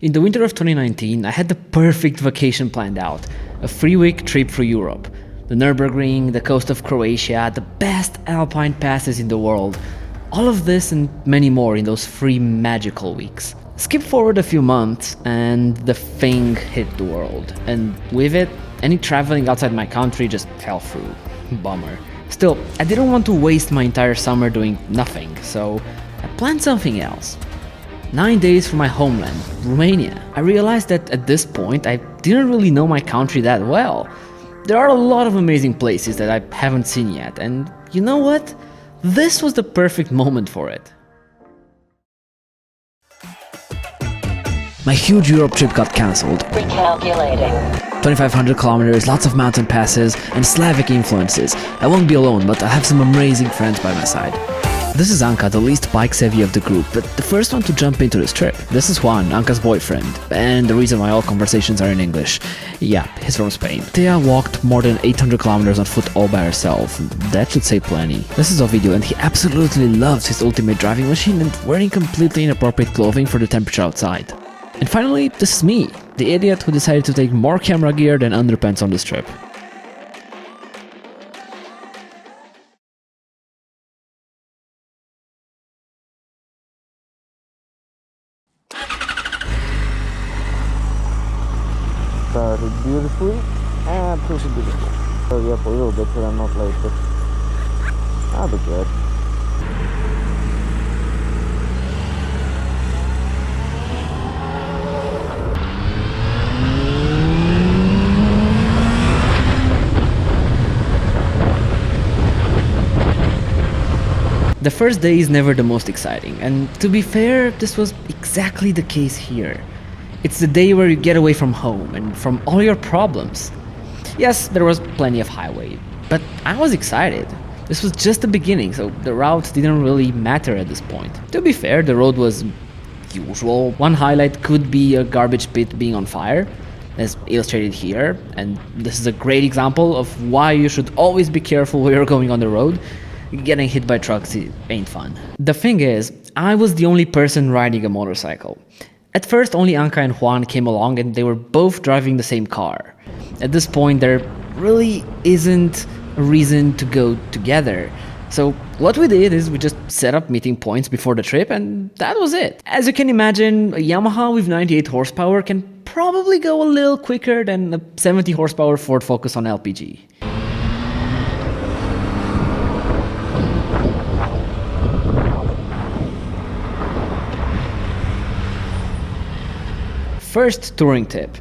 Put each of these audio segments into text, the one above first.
In the winter of 2019, I had the perfect vacation planned out. A 3-week trip through Europe. The Nürburgring, the coast of Croatia, the best alpine passes in the world. All of this and many more in those 3 magical weeks. Skip forward a few months and the thing hit the world. And with it, any traveling outside my country just fell through. Bummer. Still, I didn't want to waste my entire summer doing nothing, so I planned something else. 9 days from my homeland, Romania. I realized that at this point I didn't really know my country that well. There are a lot of amazing places that I haven't seen yet, and you know what? This was the perfect moment for it. My huge Europe trip got cancelled. Recalculating. 2,500 kilometers, lots of mountain passes, and Slavic influences. I won't be alone, but I have some amazing friends by my side. This is Anka, the least bike-savvy of the group, but the first one to jump into this trip. This is Juan, Anka's boyfriend, and the reason why all conversations are in English. Yeah, he's from Spain. Thea walked more than 800 kilometers on foot all by herself. That should say plenty. This is Ovidio, and he absolutely loves his ultimate driving machine and wearing completely inappropriate clothing for the temperature outside. And finally, this is me, the idiot who decided to take more camera gear than underpants on this trip. Started beautifully and pushing beautiful. So up a little bit so I'm not late, but I'll be good. The first day is never the most exciting, and to be fair, this was exactly the case here. It's the day where you get away from home and from all your problems. Yes, there was plenty of highway, but I was excited. This was just the beginning, so the route didn't really matter at this point. To be fair, the road was usual. One highlight could be a garbage pit being on fire, as illustrated here, and this is a great example of why you should always be careful when you're going on the road. Getting hit by trucks ain't fun. The thing is, I was the only person riding a motorcycle. At first, only Anka and Juan came along and they were both driving the same car. At this point, there really isn't a reason to go together. So what we did is we just set up meeting points before the trip and that was it. As you can imagine, a Yamaha with 98 horsepower can probably go a little quicker than a 70 horsepower Ford Focus on LPG. First touring tip.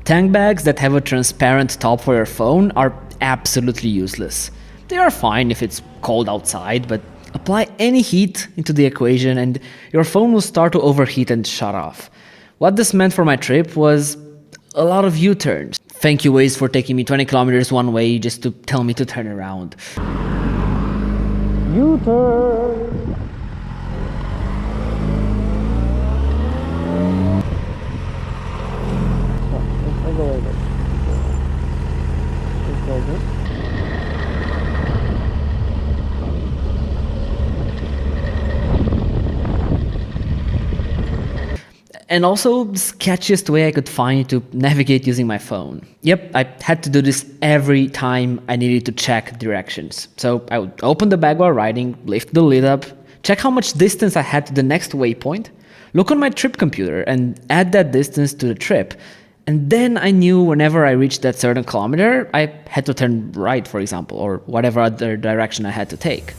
Tank bags that have a transparent top for your phone are absolutely useless. They are fine if it's cold outside, but apply any heat into the equation and your phone will start to overheat and shut off. What this meant for my trip was a lot of U-turns. Thank you Waze for taking me 20 kilometers one way just to tell me to turn around. U-turn! And also the sketchiest way I could find to navigate using my phone. Yep, I had to do this every time I needed to check directions. So I would open the bag while riding, lift the lid up, check how much distance I had to the next waypoint, look on my trip computer and add that distance to the trip. And then I knew whenever I reached that certain kilometer, I had to turn right, for example, or whatever other direction I had to take.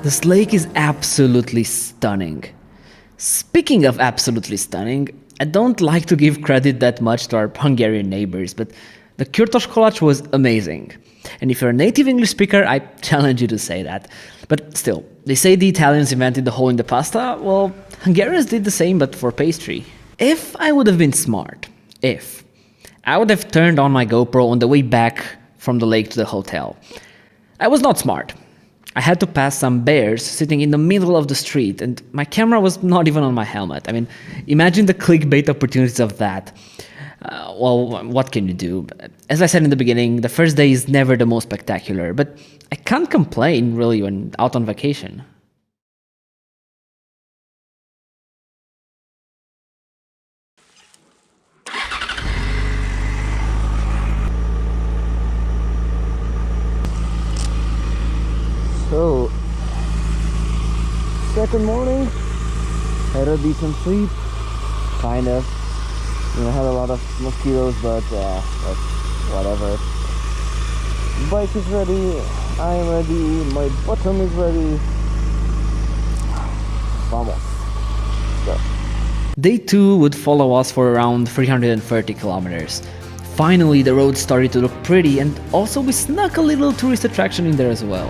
This lake is absolutely stunning. Speaking of absolutely stunning, I don't like to give credit that much to our Hungarian neighbors, but the Kürtös Kolács was amazing. And if you're a native English speaker, I challenge you to say that. But still, they say the Italians invented the hole in the pasta. Well, Hungarians did the same, but for pastry. If I would have been smart, I would have turned on my GoPro on the way back from the lake to the hotel. I was not smart. I had to pass some bears sitting in the middle of the street, and my camera was not even on my helmet. I mean, imagine the clickbait opportunities of that. Well, what can you do? As I said in the beginning, the first day is never the most spectacular, but I can't complain, really, when out on vacation. So, second morning, had a decent sleep, kind of. Had a lot of mosquitoes, but whatever. Bike is ready, I am ready, my bottom is ready. Vamos. Go. Day 2 would follow us for around 330 kilometers. Finally, the road started to look pretty, and also we snuck a little tourist attraction in there as well.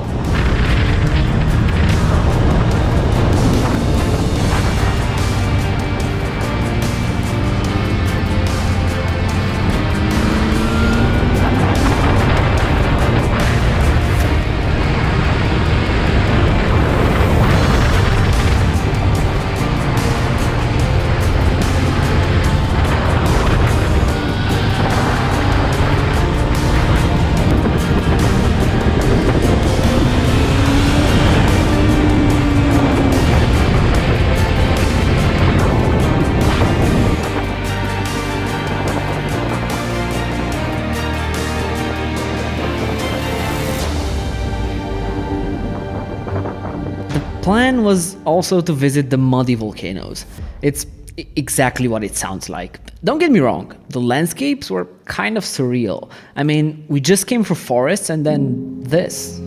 Plan was also to visit the muddy volcanoes. It's exactly what it sounds like. Don't get me wrong, the landscapes were kind of surreal. I mean, we just came through forests and then this.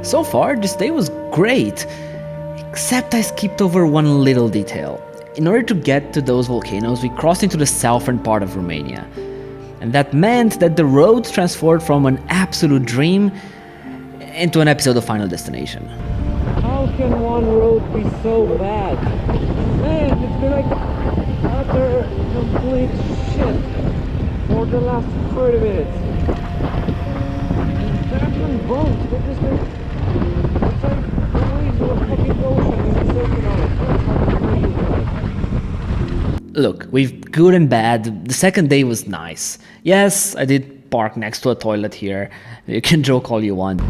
So far, this day was great, except I skipped over one little detail. In order to get to those volcanoes, we crossed into the southern part of Romania. And that meant that the road transformed from an absolute dream into an episode of Final Destination. How can one road be so bad? Man, it's been like utter complete shit for the last 30 minutes. And there are boats, they're just like, it's like the waves of a fucking ocean in a circle on it. That's how the road is like. Look, we've good and bad. The second day was nice. Yes, I did park next to a toilet here. You can joke all you want.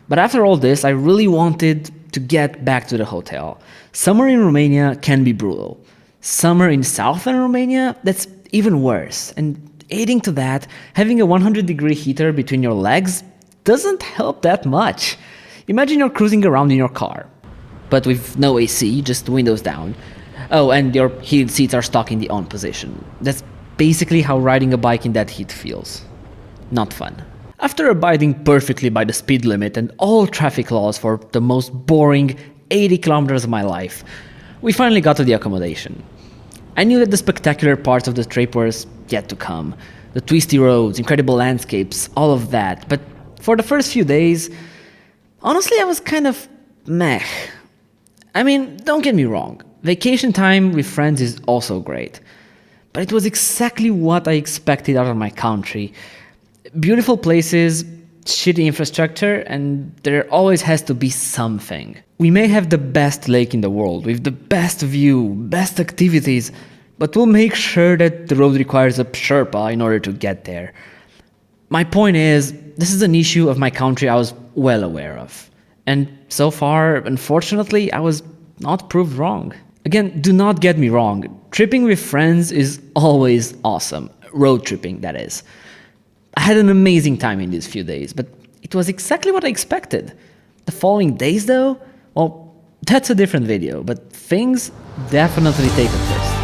But after all this, I really wanted to get back to the hotel. Summer in Romania can be brutal. Summer in southern Romania, that's even worse. And adding to that, having a 100-degree heater between your legs doesn't help that much. Imagine you're cruising around in your car, but with no AC, just windows down. Oh, and your heated seats are stuck in the on position. That's basically how riding a bike in that heat feels. Not fun. After abiding perfectly by the speed limit and all traffic laws for the most boring 80 kilometers of my life, we finally got to the accommodation. I knew that the spectacular parts of the trip were yet to come. The twisty roads, incredible landscapes, all of that. But for the first few days, honestly, I was kind of meh. I mean, don't get me wrong, vacation time with friends is also great. But it was exactly what I expected out of my country. Beautiful places, shitty infrastructure, and there always has to be something. We may have the best lake in the world, with the best view, best activities, but we'll make sure that the road requires a Sherpa in order to get there. My point is, this is an issue of my country I was well aware of. And so far, unfortunately, I was not proved wrong. Again, do not get me wrong, tripping with friends is always awesome. Road tripping, that is. I had an amazing time in these few days, but it was exactly what I expected. The following days, though, well, that's a different video, but things definitely take a twist.